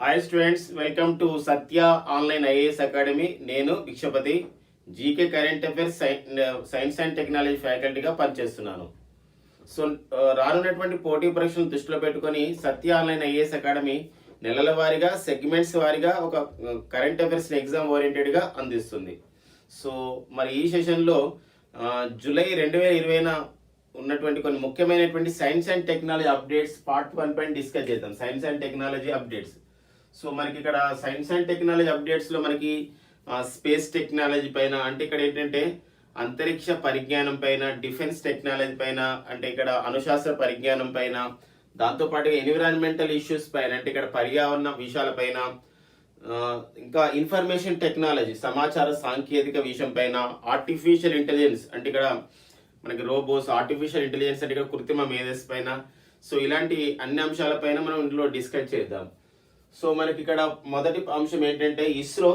Hi students, welcome to Satya online IAS academy. నేను Bhikshapati, GK current affairs science and technology ఫ్యాకల్టీగా పనిచేస్తున్నాను. So రానున్నటువంటి పోటీ పరీక్షలను దృష్టిలో పెట్టుకొని సత్య ఆన్లైన్ ఐఏఎస్ అకాడమీ నెలల వారీగా సెగ్మెంట్స్ వారీగా ఒక కరెంట్ అఫైర్స్ ఎగ్జామ్ ఓరియంటెడ్గా అందిస్తుంది. సో మరి ఈ సెషన్లో జూలై 2020 ఉన్నటువంటి కొన్ని ముఖ్యమైనటువంటి science and technology updates part 1 పైన డిస్కస్ చేద్దాం. Science and technology updates. So మనకి ఇక్కడ సైన్స్ అండ్ టెక్నాలజీ అప్డేట్స్లో మనకి స్పేస్ టెక్నాలజీ పైన, అంటే ఇక్కడ ఏంటంటే అంతరిక్ష పరిజ్ఞానం పైన, డిఫెన్స్ టెక్నాలజీ పైన, అంటే ఇక్కడ అణుశాస్త్ర పరిజ్ఞానం పైన, దాంతోపాటుగా ఎన్విరాన్మెంటల్ ఇష్యూస్ పైన, అంటే ఇక్కడ పర్యావరణ విషయాల పైన, ఇంకా ఇన్ఫర్మేషన్ టెక్నాలజీ సమాచార సాంకేతిక విషయం పైన, ఆర్టిఫిషియల్ ఇంటెలిజెన్స్ అంటే ఇక్కడ మనకి రోబోస్, ఆర్టిఫిషియల్ ఇంటెలిజెన్స్ అంటే ఇక్కడ కృత్రిమ మేధస్సు పైన, సో ఇలాంటి అన్ని అంశాలపైన మనం ఇందులో డిస్కస్ చేద్దాం. సో మనకి ఇక్కడ మొదటి అంశం ఏంటంటే ఇస్రో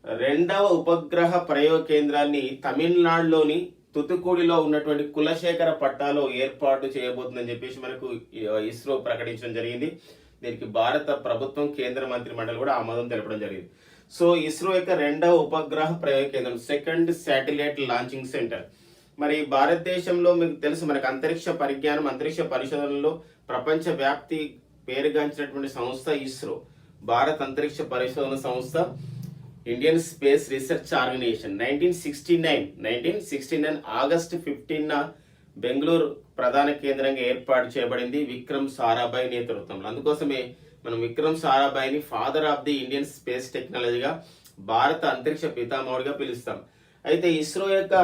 2వ ఉపగ్రహ ప్రయోగ కేంద్రాన్ని తమిళనాడులోని తుతుకూడిలో ఉన్నటువంటి కులశేఖర పట్టాలో ఏర్పాటు చేయబోతుందని చెప్పేసి మనకు ఇస్రో ప్రకటించడం జరిగింది. దీనికి భారత ప్రభుత్వం, కేంద్ర మంత్రి మండలి కూడా ఆమోదం తెలపడం జరిగింది. సో ఇస్రో యొక్క 2వ ఉపగ్రహ ప్రయోగ కేంద్రం, సెకండ్ శాటిలైట్ లాంచింగ్ సెంటర్. మరి భారతదేశంలో మీకు తెలుసు, మనకు అంతరిక్ష పరిజ్ఞానం, అంతరిక్ష పరిశోధనలో ప్రపంచ వ్యాప్తి పేరుగాంచినటువంటి సంస్థ ఇస్రో. భారత్ అంతరిక్ష పరిశోధన సంస్థ, Indian space research organisation 1969 August 15 Bengaluru ప్రధాన కేంద్రంగా ఏర్పాటు చేయబడింది విక్రమ్ సారాభాయ్ నేతృత్వంలో. అందుకోసమే మనం విక్రమ్ సారాభాయ్ని father of the Indian space టెక్నాలజీగా, భారత అంతరిక్ష పితామహుడిగా పిలుస్తాం. అయితే ఇస్రో యొక్క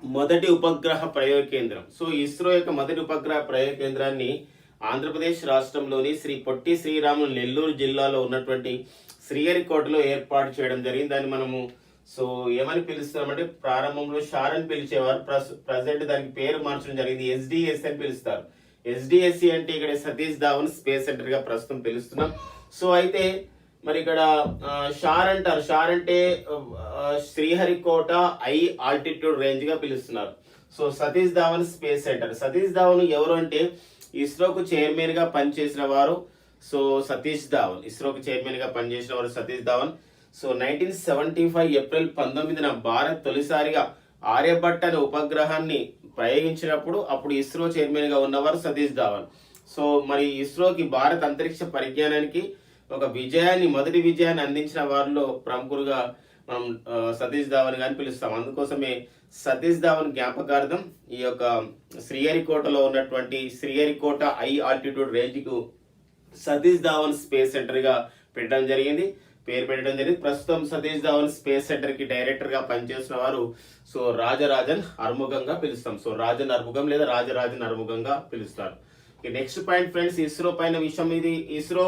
మొదటి ఉపగ్రహ ప్రయోగ కేంద్రం, సో ఇస్రో యొక్క మొదటి ఉపగ్రహ ప్రయోగ కేంద్రాన్ని ఆంధ్రప్రదేశ్ రాష్ట్రంలోని శ్రీ పొట్టి శ్రీరాములు నెల్లూరు జిల్లాలో ఉన్నటువంటి శ్రీహరికోటలో ఏర్పాటు చేయడం జరిగింది. దాన్ని మనము సో ఏమని పిలుస్తామంటే ప్రారంభంలో షార్ అని పిలిచేవారు, ప్రజెంట్ దానికి పేరు మార్చడం జరిగింది, ఎస్డిఎస్ అని పిలుస్తారు. ఎస్డిఎస్సి అంటే ఇక్కడ సతీష్ ధావన్ స్పేస్ సెంటర్ గా ప్రస్తుతం పిలుస్తున్నాం. సో అయితే మరి ఇక్కడ షార్ అంటారు, షార్ అంటే శ్రీహరికోట హై ఆల్టిట్యూడ్ రేంజ్ గా పిలుస్తున్నారు. So Satish Dhawan space centre. Satish Dhawan ఎవరు అంటే ఇస్రోకు చైర్మన్ గా పనిచేసిన వారు. సో సతీష్ ధావన్ ఇస్రోకు చైర్మన్ గా పనిచేసిన వారు సతీష్ ధావన్. సో 1975 ఏప్రిల్ 19న భారత్ తొలిసారిగా ఆర్యభట్ట అనే ఉపగ్రహాన్ని ప్రయోగించినప్పుడు అప్పుడు ఇస్రో చైర్మన్ గా ఉన్నవారు సతీష్ ధావన్. సో మరి ఇస్రోకి భారత్ అంతరిక్ష పరిజ్ఞానానికి ఒక మొదటి విజయాన్ని అందించిన వారిలో ప్రముఖులుగా మనం సతీష్ ధావన్ గారిని పిలుస్తాం. అందుకోసమే సతీష్ ధావన్ జ్ఞాపకార్థం ఈ యొక్క శ్రీహరికోటలో ఉన్నటువంటి శ్రీహరికోట హై ఆల్టిట్యూడ్ రేంజ్ కు సతీష్ ధావన్ స్పేస్ సెంటర్ గా పేరు పెట్టడం జరిగింది. ప్రస్తుతం సతీష్ ధావన్ స్పేస్ సెంటర్ కి డైరెక్టర్ గా పనిచేస్తున్న వారు సో రాజరాజన్ అర్ముగంగా పిలుస్తాం. సో రాజన్ అర్ముగం లేదా రాజరాజన్ అర్ముగంగా పిలుస్తారు. నెక్స్ట్ పాయింట్ ఫ్రెండ్స్, ఇస్రో పైన విషయం ఇది. ఇస్రో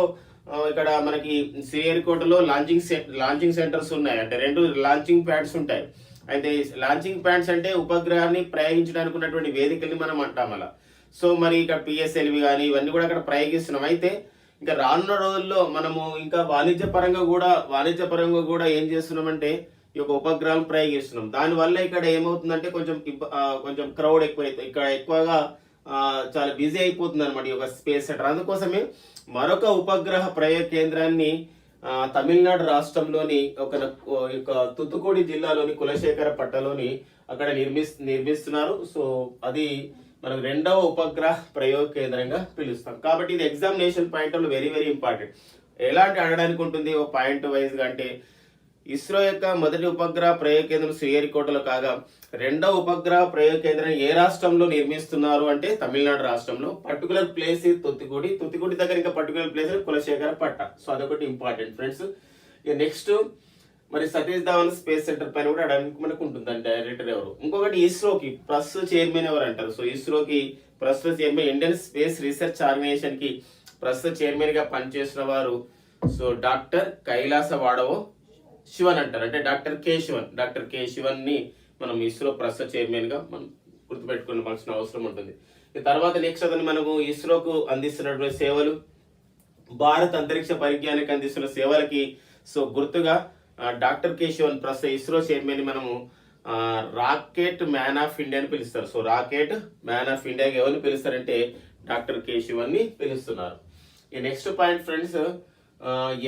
ఇక్కడ మనకి శ్రీహరికోటలో లాంచింగ్ సెంటర్స్ ఉన్నాయి, అంటే 2 లాంచింగ్ ప్యాడ్స్ ఉంటాయి. అయితే లాంచింగ్ ప్యాడ్స్ అంటే ఉపగ్రహాన్ని ప్రయోగించడానికి ఉన్నటువంటి వేదికల్ని మనం అంటాం అలా. సో మరి ఇక్కడ పిఎస్ఎల్వి కానీ ఇవన్నీ కూడా అక్కడ ప్రయోగిస్తున్నాం. అయితే ఇంకా రానున్న రోజుల్లో మనము ఇంకా వాణిజ్యపరంగా కూడా ఏం చేస్తున్నామంటే ఈ యొక్క ఉపగ్రహం ప్రయోగిస్తున్నాం. దానివల్ల ఇక్కడ ఏమవుతుందంటే కొంచెం క్రౌడ్ ఎక్కువైతే ఇక్కడ ఎక్కువగా చాలా బిజీ అయిపోతుంది అనమాట ఈ యొక్క స్పేస్ సెంటర్. అందుకోసమే మరొక ఉపగ్రహ ప్రయోగ కేంద్రాన్ని తమిళనాడు రాష్ట్రంలోని ఒక తుతుకూడి జిల్లాలోని కులశేఖర పట్టలోని అక్కడ నిర్మిస్తున్నారు. సో అది మనకు 2వ ఉపగ్రహ ప్రయోగ కేంద్రంగా పిలుస్తాం. కాబట్టి ఇది examination point of very very important. ఎలాంటి అడగడానికి ఉంటుంది ఓ పాయింట్ వైజ్ గా అంటే ఇస్రో యొక్క మొదటి ఉపగ్రహ ప్రయోగ కేంద్రం శ్రీహరికోటలో కాగా 2వ ఉపగ్రహ ప్రయోగ కేంద్రం ఏ రాష్ట్రంలో నిర్మిస్తున్నారు అంటే తమిళనాడు రాష్ట్రంలో. పర్టికులర్ ప్లేస్ తుత్తికుడి దగ్గర ఇంకా పర్టికులర్ ప్లేస్ కులశేఖర పట్ట. సో అదొకటి ఇంపార్టెంట్ ఫ్రెండ్స్. ఇక నెక్స్ట్ మరి సతీష్ ధావన్ స్పేస్ సెంటర్ పైన కూడా అడగడానికి మనకు ఉంటుంది, డైరెక్టర్ ఎవరు. ఇంకొకటి ఇస్రోకి ప్రస్తుత చైర్మన్ ఎవరు అంటారు. సో ఇస్రోకి ప్రస్తుత chairman, Indian space research organisation కి ప్రస్తుత చైర్మన్ గా పనిచేసిన వారు so doctor Kailasavadivoo Sivan అంటారు, అంటే డాక్టర్ కే శివన్ ని మనం ఇస్రో ప్రస్తుత చైర్మన్ గా మనం గుర్తుపెట్టుకోవాల్సిన అవసరం ఉంటుంది. తర్వాత నెక్స్ట్ అతను మనకు ఇస్రోకు అందిస్తున్నటువంటి సేవలు, భారత్ అంతరిక్ష పరిజ్ఞానానికి అందిస్తున్న సేవలకి సో గుర్తుగా డాక్టర్ కే శివన్ ప్రస్తుత ఇస్రో చైర్మన్ ని మనము రాకెట్ మ్యాన్ ఆఫ్ ఇండియా అని పిలుస్తారు. సో రాకెట్ మ్యాన్ ఆఫ్ ఇండియాకి ఎవరిని పిలుస్తారంటే డాక్టర్ కే శివన్ ని పిలుస్తున్నారు. ఈ next point friends,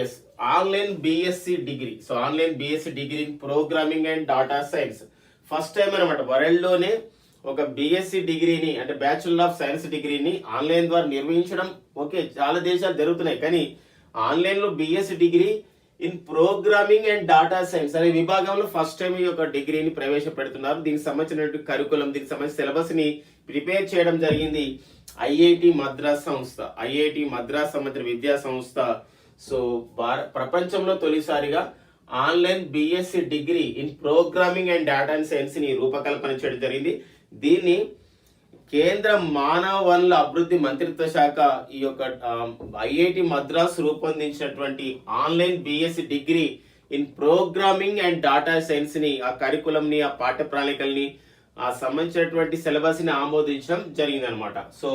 yes, online BSc degree. So online BSc degree in programming and data science first time అనమాట వరల్డ్ లోనే ఒక బిఎస్సి డిగ్రీని అంటే బ్యాచులర్ ఆఫ్ సైన్స్ డిగ్రీని ఆన్లైన్ ద్వారా నిర్వహించడం. ఓకే, చాలా దేశాలు జరుగుతున్నాయి, కానీ ఆన్లైన్ లో BSc degree in programming and data science అనే విభాగంలో ఫస్ట్ టైం ఈ యొక్క డిగ్రీని ప్రవేశపెడుతున్నారు. దీనికి సంబంధించినటువంటి కరికులం, దీనికి సంబంధించిన సిలబస్ ని ప్రిపేర్ చేయడం జరిగింది ఐఐటి మద్రాస్ సంస్థ. ఐఐటి మద్రాస్ సంబంధించిన విద్యా సంస్థ. సో ప్రపంచంలో తొలిసారిగా online BSc degree in programming and data science ని రూపకల్పన చేయడం జరిగింది. దీన్ని కేంద్ర మానవ వనరుల అభివృద్ధి మంత్రిత్వ శాఖ ఈ యొక్క ఐఐటి మద్రాస్ రూపొందించినటువంటి online BSc degree in programming and data science ని, ఆ కరికులం ని, ఆ పాఠ్య ప్రణాళికల్ని, ఆ సంబంధించినటువంటి సిలబస్ ని ఆమోదించడం జరిగింది అనమాట. సో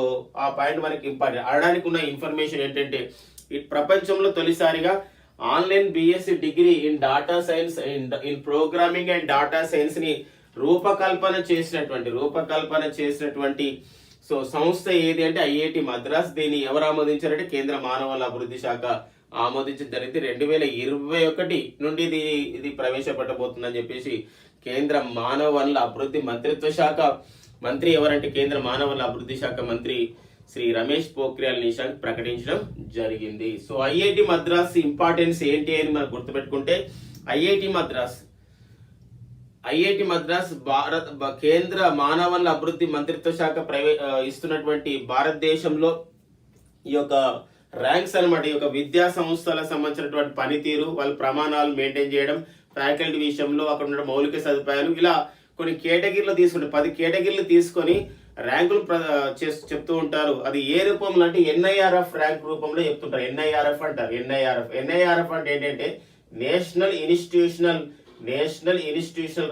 ఆ పాయింట్ మనకి ఇంపార్టెంట్. అనడానికి ఉన్న ఇన్ఫర్మేషన్ ఏంటంటే ఈ ప్రపంచంలో తొలిసారిగా online BSc degree in data science in programming and data science ని రూపకల్పన చేసినటువంటి సో సంస్థ ఏది అంటే ఐఐటి మద్రాస్. దీన్ని ఎవరు ఆమోదించారంటే కేంద్ర మానవ వనరుల అభివృద్ధి శాఖ ఆమోదించడం జరిగింది. 2021 నుండి ఇది ప్రవేశపెట్టబోతుందని చెప్పేసి కేంద్ర మానవ వనరుల అభివృద్ధి మంత్రిత్వ శాఖ మంత్రి ఎవరంటే కేంద్ర మానవ వనరుల అభివృద్ధి శాఖ మంత్రి శ్రీ రమేష్ పోఖ్రియాల్ నిశాంక్ ప్రకటించడం జరిగింది. సో ఐఐటి మద్రాస్ ఇంపార్టెన్స్ ఏంటి అని మనం గుర్తుపెట్టుకుంటే, ఐఐటి మద్రాస్ కేంద్ర మానవ వనరుల అభివృద్ధి మంత్రిత్వ శాఖ ఇస్తున్నటువంటి భారతదేశంలో ఈ యొక్క ర్యాంక్స్ అనమాట. ఈ యొక్క విద్యా సంస్థలకు సంబంధించినటువంటి పనితీరు, వాళ్ళ ప్రమాణాలు మెయింటైన్ చేయడం, ఫ్యాకల్టీ విషయంలో అక్కడ ఉన్న మౌలిక సదుపాయాలు, ఇలా కొన్ని కేటగిరీలు తీసుకుంటే 10 కేటగిరీలు తీసుకొని ర్యాంకులు చెప్తూ ఉంటారు. అది ఏ రూపంలో అంటే ఎన్ఐఆర్ఎఫ్ ర్యాంక్ రూపంలో చెప్తుంటారు. ఎన్ఐఆర్ఎఫ్ అంటారు. ఎన్ఐఆర్ఎఫ్ అంటే ఏంటంటే నేషనల్ ఇన్స్టిట్యూషనల్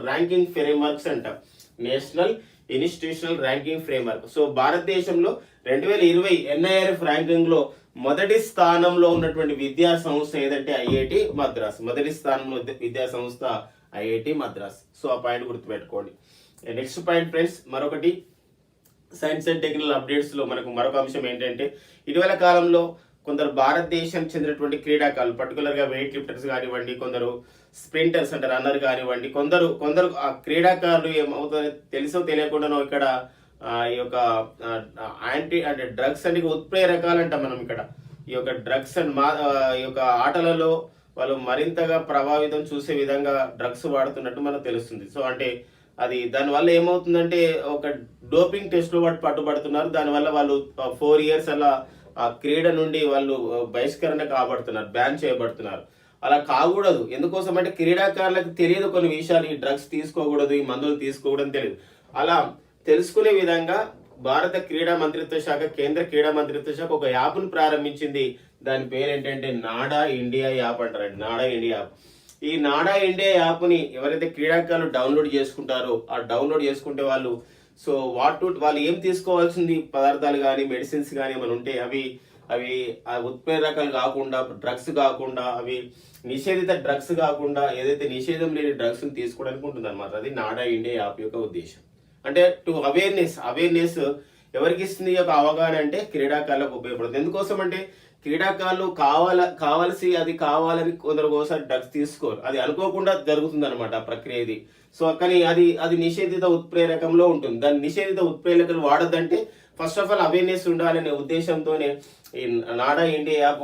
ర్యాంకింగ్ ఫ్రేమ్వర్క్స్ అంట. National institutional ranking framework. So భారతదేశంలో 2020 ఎన్ఐఆర్ఎఫ్ ర్యాంకింగ్ లో మొదటి స్థానంలో ఉన్నటువంటి విద్యా సంస్థ ఏదంటే ఐఐటి మద్రాస్. మొదటి స్థానంలో విద్యా సంస్థ ఐఐటి మద్రాస్. సో ఆ పాయింట్ గుర్తుపెట్టుకోండి. నెక్స్ట్ పాయింట్ ఫ్రెండ్స్, మరొకటి సైన్స్ అండ్ టెక్నికల్ అప్డేట్స్ లో మనకు మరొక అంశం ఏంటంటే ఇటీవల కాలంలో కొందరు భారతదేశానికి చెందినటువంటి క్రీడాకారులు, పర్టికులర్ గా వెయిట్ లిఫ్టర్స్ కానివ్వండి, కొందరు స్ప్రింటర్స్ అంటే రన్నర్ కానివ్వండి, కొందరు ఆ క్రీడాకారులు ఏమవుతుందో తెలుసో తెలియకుండానో ఇక్కడ ఈ యొక్క యాంటీ అంటే డ్రగ్స్ అంటే ఉత్ప్రేరకాలంట. మనం ఇక్కడ ఈ యొక్క డ్రగ్స్ అండ్ ఈ యొక్క ఆటలలో వాళ్ళు మరింతగా ప్రభావితం చూసే విధంగా డ్రగ్స్ వాడుతున్నట్టు మనకు తెలుస్తుంది. సో అంటే అది దానివల్ల ఏమవుతుందంటే ఒక డోపింగ్ టెస్ట్ లో వాటి పట్టుబడుతున్నారు. దానివల్ల వాళ్ళు 4 years అలా ఆ క్రీడ నుండి వాళ్ళు బహిష్కరణ కాబడుతున్నారు, బ్యాన్ చేయబడుతున్నారు. అలా కాకూడదు. ఎందుకోసం అంటే క్రీడాకారులకు తెలియదు కొన్ని విషయాలు, ఈ డ్రగ్స్ తీసుకోకూడదు, ఈ మందులు తీసుకోకూడదు తెలియదు. అలా తెలుసుకునే విధంగా భారత క్రీడా మంత్రిత్వ శాఖ, కేంద్ర క్రీడా మంత్రిత్వ శాఖ ఒక యాప్ను ప్రారంభించింది. దాని పేరు ఏంటంటే నాడా ఇండియా యాప్ అంటారండి. నాడా ఇండియా యాప్. ఈ నాడా ఇండియా యాప్ని ఎవరైతే క్రీడాకారులు డౌన్లోడ్ చేసుకుంటారో, ఆ డౌన్లోడ్ చేసుకుంటే వాళ్ళు సో వాళ్ళు ఏం తీసుకోవాల్సింది పదార్థాలు కానీ మెడిసిన్స్ కానీ ఏమైనా ఉంటే అవి ఉత్ప్రేరకాలు కాకుండా, డ్రగ్స్ కాకుండా, అవి నిషేధిత డ్రగ్స్ కాకుండా ఏదైతే నిషేధం లేని డ్రగ్స్ తీసుకోవడానికి ఉంటుంది అనమాట. అది నాడా ఇండియా యాప్ యొక్క ఉద్దేశం. అంటే టు అవేర్నెస్ ఎవరికి ఇస్తుంది ఈ యొక్క అవగాహన అంటే క్రీడాకారులకు ఉపయోగపడుతుంది. ఎందుకోసం అంటే క్రీడాకారులు కావాలని కొందరు ఒకసారి డ్రగ్స్ తీసుకోరు, అది అనుకోకుండా జరుగుతుంది అనమాట ఆ ప్రక్రియ ఇది. సో కానీ అది నిషేధిత ఉత్ప్రేరకంలో ఉంటుంది. దాన్ని నిషేధిత ఉత్ప్రేరకలు వాడద్దంటే ఫస్ట్ ఆఫ్ ఆల్ అవేర్నెస్ ఉండాలనే ఉద్దేశంతోనే ఈ నాడా ఇండియా యాప్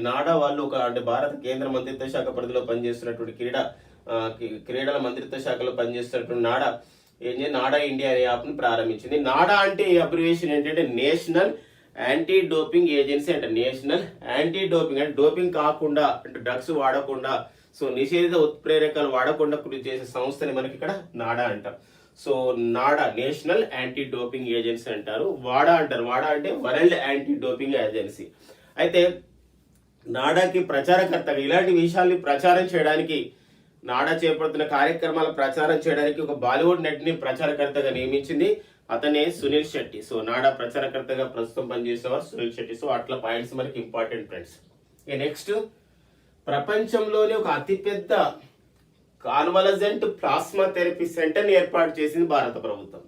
నాడా వాళ్ళు అంటే భారత కేంద్ర మంత్రిత్వ శాఖ పరిధిలో పనిచేస్తున్నటువంటి క్రీడల మంత్రిత్వ శాఖలో పనిచేస్తున్నటువంటి నాడా ఇండియా యాప్ ని ప్రారంభించింది. నాడా అంటే అబ్రివేషన్ ఏంటంటే నేషనల్ యాంటీ డోపింగ్ ఏజెన్సీ అంట. నేషనల్ యాంటీ డోపింగ్ అంటే డోపింగ్ కాకుండా, అంటే డ్రగ్స్ వాడకుండా, సో నిషేధిత ఉత్ప్రేరకాలు వాడకుండా కృషి చేసే సంస్థని మనకి ఇక్కడ నాడా అంటారు. So NADA national anti doping agency అంటారు. వాడా అంటే వరల్డ్ యాంటీ డోపింగ్ ఏజెన్సీ. అయితే నాడాకి ప్రచారకర్తగా ఇలాంటి విషయాల్ని ప్రచారం చేయడానికి, నాడా చేపడుతున్న కార్యక్రమాల ప్రచారం చేయడానికి ఒక బాలీవుడ్ నటిని ప్రచారకర్తగా నియమించింది. అతనే సునీల్ శెట్టి. సో నాడా ప్రచారకర్తగా ప్రస్తుతం పనిచేసేవారు సునీల్ శెట్టి. సో అట్లా పాయింట్స్ మనకి ఇంపార్టెంట్ ఫ్రెండ్స్. నెక్స్ట్, ప్రపంచంలోనే ఒక అతిపెద్ద కాన్వలజెంట్ ప్లాస్మా థెరపీ సెంటర్ ని ఏర్పాటు చేసింది భారత ప్రభుత్వం.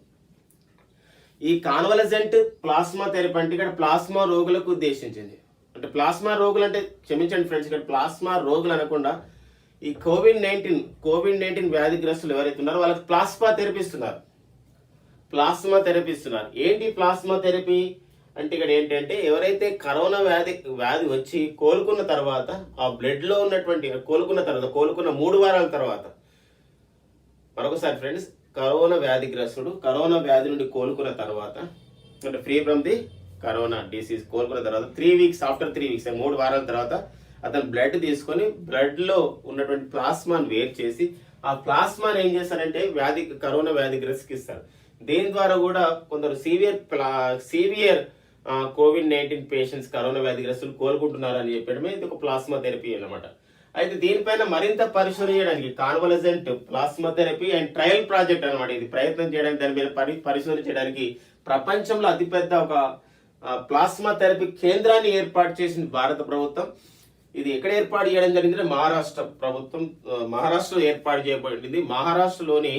ఈ కాన్వలజెంట్ ప్లాస్మా థెరపీ అంటే ఇక్కడ ప్లాస్మా రోగులకు ఉద్దేశించింది. అంటే ప్లాస్మా రోగులు అంటే క్షమించండి ఫ్రెండ్స్, ఇక్కడ ప్లాస్మా రోగులు అనకుండా ఈ కోవిడ్-19 వ్యాధిగ్రస్తులు ఎవరైతే ఉన్నారో వాళ్ళకి ప్లాస్మా థెరపీ ఇస్తున్నారు. ఏంటి ప్లాస్మా థెరపీ అంటే ఇక్కడ ఏంటంటే ఎవరైతే కరోనా వ్యాధి వచ్చి కోలుకున్న తర్వాత ఆ బ్లడ్ లో ఉన్నటువంటి కోలుకున్న 3 వారాల తర్వాత, మరొకసారి ఫ్రెండ్స్, కరోనా వ్యాధి నుండి కోలుకున్న తర్వాత అంటే free from the corona disease కోలుకున్న తర్వాత 3 వీక్స్, ఆఫ్టర్ 3 వీక్స్ 3 వారాల తర్వాత అతను బ్లడ్ తీసుకొని బ్లడ్ లో ఉన్నటువంటి ప్లాస్మాను వేరు చేసి ఆ ప్లాస్మాను ఏం చేస్తారంటే కరోనా వ్యాధిగ్రస్తుకి ఇస్తారు. దీని ద్వారా కూడా కొందరు సివియర్ కోవిడ్-19 పేషెంట్స్ కరోనా వ్యాధిగ్రస్తులు కోలుకుంటున్నారు అని చెప్పడమే ఇది ఒక ప్లాస్మా థెరపీ అన్నమాట. అయితే దీనిపైన మరింత పరిశోధన చేయడానికి convalescent plasma therapy and trial project అనమాట. ఇది ప్రయత్నం చేయడానికి, దాని మీద పరిశోధన చేయడానికి ప్రపంచంలో అతిపెద్ద ఒక ప్లాస్మా థెరపీ కేంద్రాన్ని ఏర్పాటు చేసింది భారత ప్రభుత్వం. ఇది ఎక్కడ ఏర్పాటు చేయడం జరిగింది? మహారాష్ట్రలో ఏర్పాటు చేయబడింది. మహారాష్ట్రలోని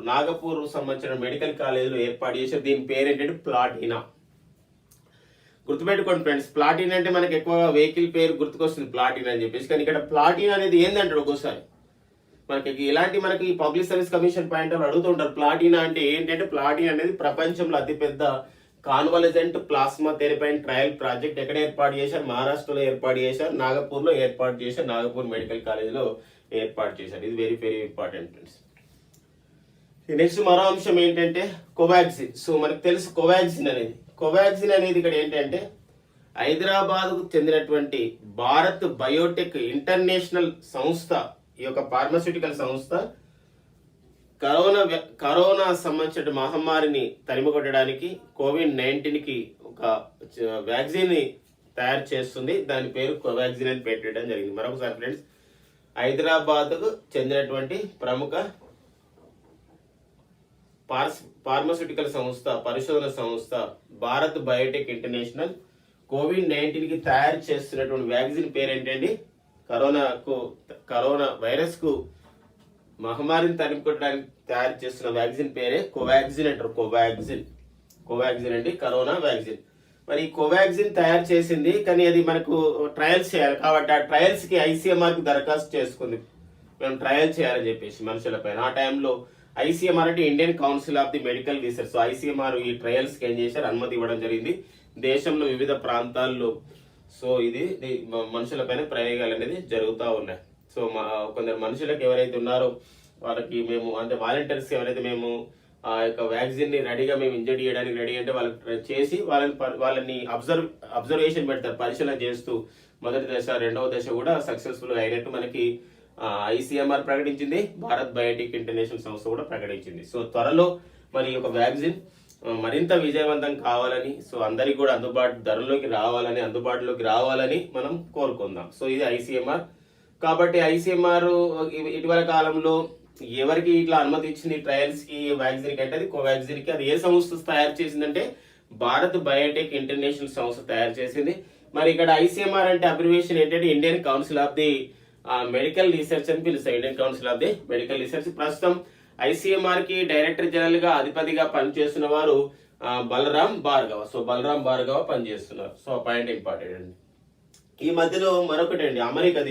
నాగపూర్ సంబంధించిన మెడికల్ కాలేజీలో ఏర్పాటు చేశారు. దీని పేరు ఏంటంటే ప్లాటినా. గుర్తుపెట్టుకోండి ఫ్రెండ్స్, ప్లాటినా అంటే మనకి ఎక్కువ వెహికల్ పేరు గుర్తుకొస్తుంది ప్లాటినా అని చెప్పేసి, కానీ ఇక్కడ ప్లాటినా అనేది ఏంటంటారు ఒక్కోసారి మనకి పబ్లిక్ సర్వీస్ కమిషన్ పాయింట్ అడుగుతుంటారు ప్లాటినా అంటే ఏంటంటే, ప్లాటినా అనేది ప్రపంచంలో అతిపెద్ద convalescent plasma therapy and trial project ఎక్కడ ఏర్పాటు చేశారు? మహారాష్ట్రలో ఏర్పాటు చేశారు, నాగపూర్లో ఏర్పాటు చేశారు, నాగపూర్ మెడికల్ కాలేజీలో ఏర్పాటు చేశారు. ఇది very very important friends. Next మరో అంశం ఏంటంటే కోవాక్సిన్. సో మనకు తెలుసు కోవాక్సిన్ అనేది ఇక్కడ ఏంటంటే హైదరాబాద్కు చెందినటువంటి భారత్ బయోటెక్ ఇంటర్నేషనల్ సంస్థ, ఈ యొక్క ఫార్మాస్యూటికల్ సంస్థ కరోనా సంబంధించిన మహమ్మారిని తరిమికొట్టడానికి కోవిడ్-19కి ఒక వ్యాక్సిన్ ని తయారు చేస్తుంది. దాని పేరు కోవాక్సిన్ అని పెట్టడం జరిగింది. మరొకసారి ఫ్రెండ్స్, హైదరాబాద్కు చెందినటువంటి ప్రముఖ ఫార్మాస్యూటికల్ సంస్థ, పరిశోధన సంస్థ భారత్ బయోటెక్ ఇంటర్నేషనల్ కోవిడ్-19కి తయారు చేస్తున్నటువంటి వ్యాక్సిన్ పేరు ఏంటండి? కరోనా వైరస్ కు మహమ్మారిని తరిమికొట్టడానికి తయారు చేస్తున్న వ్యాక్సిన్ పేరే కోవాక్సిన్ అంటారు. కోవాక్సిన్ అండి, కరోనా వ్యాక్సిన్. మరి ఈ కోవాక్సిన్ తయారు చేసింది, కానీ అది మనకు ట్రయల్స్ చేయాలి కాబట్టి ఆ ట్రయల్స్ కి ICMR కి దరఖాస్తు చేసుకుంది, మేము ట్రయల్ చేయాలని చెప్పేసి మనుషుల పైన. ఆ టైంలో ICMR అంటే Indian council of the medical research. So ICMR ఈ ట్రయల్స్ కి ఏం చేశారు? అనుమతి ఇవ్వడం జరిగింది దేశంలో వివిధ ప్రాంతాల్లో. సో ఇది మనుషుల పైన ప్రయోగాలు అనేది జరుగుతూ ఉన్నాయి. సో కొందరు మనుషులకు ఎవరైతే ఉన్నారో వాళ్ళకి మేము అంటే వాలంటీర్స్ ఎవరైతే మేము ఆ యొక్క వ్యాక్సిన్ ని రెడీగా మేము ఇంజెక్ట్ చేయడానికి రెడీ అంటే వాళ్ళకి చేసి వాళ్ళని అబ్జర్వేషన్ పెడతారు, పరిశీలన చేస్తూ. మొదటి దశ, రెండవ దశ కూడా సక్సెస్ఫుల్ అయినట్టు మనకి ICMR ప్రకటించింది, భారత్ బయోటెక్ ఇంటర్నేషనల్ సంస్థ కూడా ప్రకటించింది. సో త్వరలో మరి ఈ యొక్క వ్యాక్సిన్ మరింత విజయవంతం కావాలని, సో అందరికి కూడా అందుబాటులోకి రావాలని మనం కోరుకుందాం. సో ఇది ICMR. కాబట్టి ICMR ఇటీవల కాలంలో ఎవరికి ఇట్లా అనుమతి ఇచ్చింది ట్రయల్స్ కి వ్యాక్సిన్ కి అంటే అది కోవాక్సిన్ కి. అది ఏ సంస్థ తయారు చేసిందంటే భారత్ బయోటెక్ ఇంటర్నేషనల్ సంస్థ తయారు చేసింది. మరి ఇక్కడ ICMR అంటే అబ్రివేషన్ ఏంటంటే Indian council of the medical research అని పిలుస్తారు. Indian council of the medical research. ప్రస్తుతం ICMR కి డైరెక్టర్ జనరల్ గా అధిపతిగా పనిచేస్తున్న వారు బలరాం భార్గవ. సో బలరాం భార్గవ పనిచేస్తున్నారు. సో పాయింట్ ఇంపార్టెంట్ అండి. ఈ మధ్యలో మరొకటి అండి, అమెరికా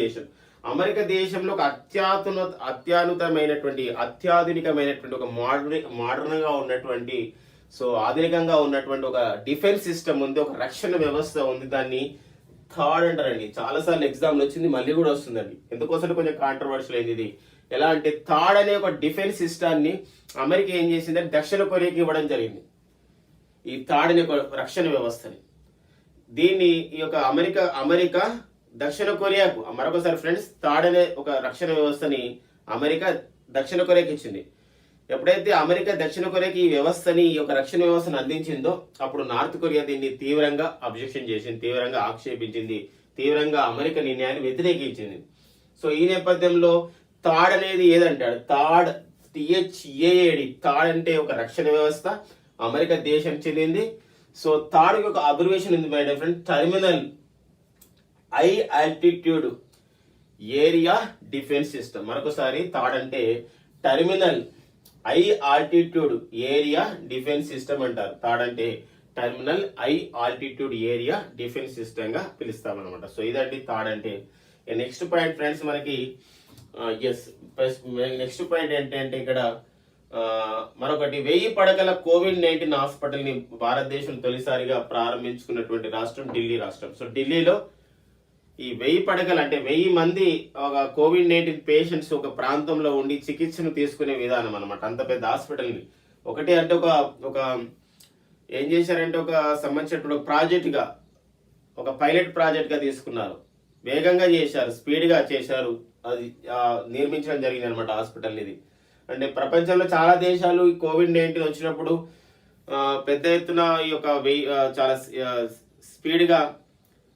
దేశంలో ఒక అత్యాధునికమైనటువంటి ఒక మోడర్న్ గా ఉన్నటువంటి, సో ఆధునికంగా ఉన్నటువంటి ఒక డిఫెన్స్ సిస్టమ్ ఉంది, ఒక రక్షణ వ్యవస్థ ఉంది. దాన్ని థాడ్ అంటారండి. చాలా సార్లు ఎగ్జామ్లు వచ్చింది, మళ్ళీ కూడా వస్తుందండి. ఎందుకోసం కొంచెం కాంట్రవర్షియల్ అయింది ఇది. ఎలా అంటే థాడ్ అనే ఒక డిఫెన్స్ సిస్టాన్ని అమెరికా ఏం చేసిందంటే దక్షిణ కొరియాకి ఇవ్వడం జరిగింది. ఈ థాడ్ అనే ఒక రక్షణ వ్యవస్థని, దీన్ని ఈ యొక్క అమెరికా దక్షిణ కొరియాకు, మరొకసారి ఫ్రెండ్స్, థాడ్ అనే ఒక రక్షణ వ్యవస్థని అమెరికా దక్షిణ కొరియాకి ఇచ్చింది. ఎప్పుడైతే అమెరికా దక్షిణ కొరియాకి ఈ వ్యవస్థని, ఈ యొక్క రక్షణ వ్యవస్థను అందించిందో అప్పుడు నార్త్ కొరియా దీన్ని తీవ్రంగా అబ్జెక్షన్ చేసింది, తీవ్రంగా ఆక్షేపించింది, తీవ్రంగా అమెరికా నిర్ణయాన్ని వ్యతిరేకించింది. సో ఈ నేపథ్యంలో థాడ్ అనేది ఏదంటాడు? థాడ్, THAAD, థాడ్ అంటే ఒక రక్షణ వ్యవస్థ, అమెరికా దేశం చెందింది. సో థాడ్ యొక్క అబ్రివేషన్ ఉంది my dear friend, terminal high altitude area defence system. మరొకసారి థాడ్ అంటే terminal high altitude area defence system అంటారు. థాడ్ అంటే terminal high altitude area defence system గా పిలుస్తామన్నమాట. సో ఇదండి థర్డ్ అంటే. నెక్స్ట్ పాయింట్ ఫ్రెండ్స్ మనకి నెక్స్ట్ పాయింట్ ఏంటంటే ఇక్కడ మరొకటి 1000 పడకల కోవిడ్-19 హాస్పిటల్ ని భారతదేశం తొలిసారిగా ప్రారంభించుకున్నటువంటి రాష్ట్రం ఢిల్లీ రాష్ట్రం. సో ఢిల్లీలో ఈ 1000 పడకలు అంటే 1000 మంది ఒక కోవిడ్-19 పేషెంట్స్ ఒక ప్రాంతంలో ఉండి చికిత్సను తీసుకునే విధానం అనమాట. అంత పెద్ద హాస్పిటల్ని ఒకటి అంటే ఒక ఏం చేశారంటే ఒక సంబంధించినటువంటి ప్రాజెక్టుగా ఒక పైలట్ ప్రాజెక్ట్గా తీసుకున్నారు. వేగంగా చేశారు, స్పీడ్గా చేశారు, అది నిర్మించడం జరిగింది అనమాట హాస్పిటల్. ఇది అంటే ప్రపంచంలో చాలా దేశాలు ఈ కోవిడ్-19 వచ్చినప్పుడు పెద్ద ఎత్తున ఈ యొక్క చాలా స్పీడ్గా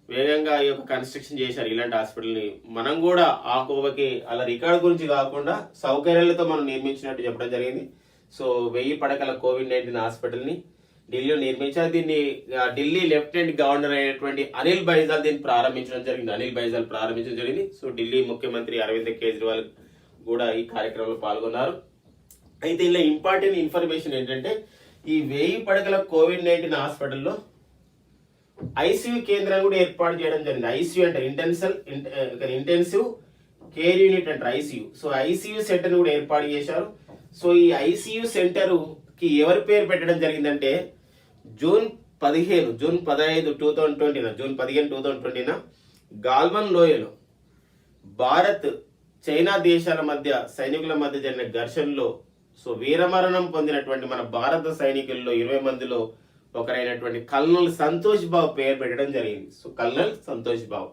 వేగంగా ఈ యొక్క కన్స్ట్రక్షన్ చేశారు ఇలాంటి హాస్పిటల్ని. మనం కూడా ఆ కోవకి అలా రికార్డు గురించి కాకుండా సౌకర్యాలతో మనం నిర్మించినట్టు చెప్పడం జరిగింది. సో 1000 పడకల కోవిడ్-19 హాస్పిటల్ని ఢిల్లీలో నిర్మించారు. దీన్ని ఢిల్లీ లెఫ్టినెంట్ గవర్నర్ అయినటువంటి అనిల్ బైజాల్ దీన్ని ప్రారంభించడం జరిగింది. సో ఢిల్లీ ముఖ్యమంత్రి అరవింద్ కేజ్రీవాల్ కూడా ఈ కార్యక్రమంలో పాల్గొన్నారు. అయితే ఇలా ఇంపార్టెంట్ ఇన్ఫర్మేషన్ ఏంటంటే ఈ 1000 పడకల కోవిడ్-19 హాస్పిటల్లో ఐసీయూ కేంద్రాన్ని కూడా ఏర్పాటు చేయడం జరిగింది. ఐసీయూ అంటే ఇంటెన్సివ్ కేర్ యూనిట్ అంటారు ఐసీయూ. సో ఐసీయూ సెంటర్ కూడా ఏర్పాటు చేశారు. సో ఈ ఐసీయూ సెంటర్ కి ఎవరి పేరు పెట్టడం జరిగిందంటే జూన్ 15, 2020 గాల్వన్ లోయలో భారత్ చైనా దేశాల మధ్య సైనికుల మధ్య జరిగిన ఘర్షణలో సో వీరమరణం పొందినటువంటి మన భారత సైనికుల్లో 20 మందిలో ఒకరైనటువంటి కల్నల్ సంతోష్ బాబు పేరు పెట్టడం జరిగింది. సో కల్నల్ సంతోష్ బాబు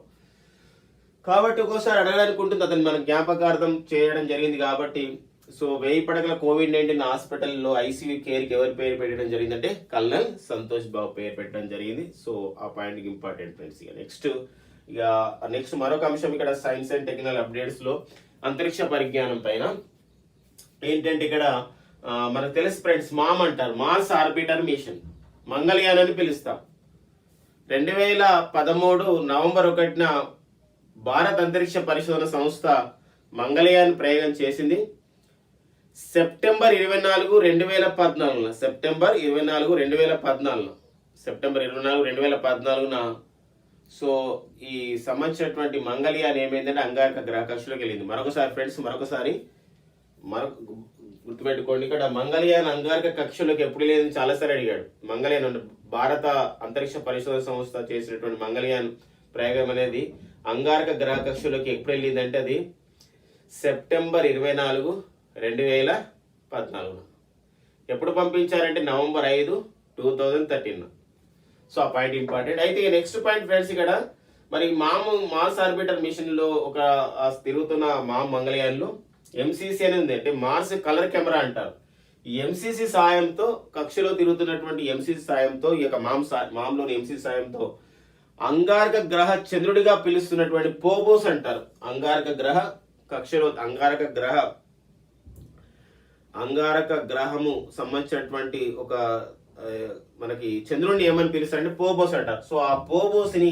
కాబట్టి ఒక్కోసారి అడగడానికి ఉంటుంది, అతను మన జ్ఞాపకార్థం చేయడం జరిగింది కాబట్టి. సో 1000 పడకల కోవిడ్-19 హాస్పిటల్లో ఐసీయూ కేర్కి ఎవరి పేరు పెట్టడం జరిగిందంటే కల్నల్ సంతోష్ బాబు పేరు పెట్టడం జరిగింది. సో ఆ పాయింట్కి ఇంపార్టెంట్ ఫ్రెండ్స్. నెక్స్ట్ మరొక అంశం ఇక్కడ సైన్స్ అండ్ టెక్నికల్ అప్డేట్స్ లో అంతరిక్ష పరిజ్ఞానం పైన ఏంటంటే ఇక్కడ మనకు తెలుసు ఫ్రెండ్స్, మామ్ అంటారు, మార్స్ ఆర్బిటర్ మిషన్, మంగళయాన్ అని పిలుస్తాం. 2013 నవంబర్ 1న భారత అంతరిక్ష పరిశోధన సంస్థ మంగళయాన్ ప్రయోగం చేసింది. సెప్టెంబర్ 24, 2014న సో ఈ సంబంధించినటువంటి మంగళయాన్ ఏమైందంటే అంగారక గ్రహ కక్షలోకి వెళ్ళింది. మరొకసారి ఫ్రెండ్స్ గుర్తుపెట్టుకోండి, ఇక్కడ మంగళయాన్ అంగారక కక్షలోకి ఎప్పుడు లేదని చాలాసారి అడిగాడు. మంగళయాన్ అంటే భారత అంతరిక్ష పరిశోధన సంస్థ చేసినటువంటి మంగళయాన్ ప్రయోగం అనేది అంగారక గ్రహ కక్షలోకి ఎప్పుడు వెళ్ళిందంటే అది సెప్టెంబర్ 24, 2014. ఎప్పుడు పంపించారంటే నవంబర్ 5, 2013. సో ఆ పాయింట్ ఇంపార్టెంట్. అయితే నెక్స్ట్ పాయింట్ ఫ్రెండ్స్, ఇక్కడ మరి మార్స్ ఆర్బిటర్ మిషన్ లో ఒక తిరుగుతున్న మంగళయాన్లో ఎంసీసీ అని ఉంది, అంటే మార్స్ కలర్ కెమెరా అంటారు. ఈ ఎంసీసీ సాయంతో కక్షలో తిరుగుతున్నటువంటి ఎంసీసీ సాయంతో ఈ యొక్క మామ్లోని ఎంసీసీ సాయంతో అంగారక గ్రహ చంద్రుడిగా పిలుస్తున్నటువంటి పోబోస్ అంటారు. అంగారక గ్రహ కక్షలో అంగారక గ్రహము సంబంధించినటువంటి ఒక మనకి చంద్రుడిని ఏమని పిలుస్తారంటే పోబోస్ అంటారు. సో ఆ పోబోస్ ని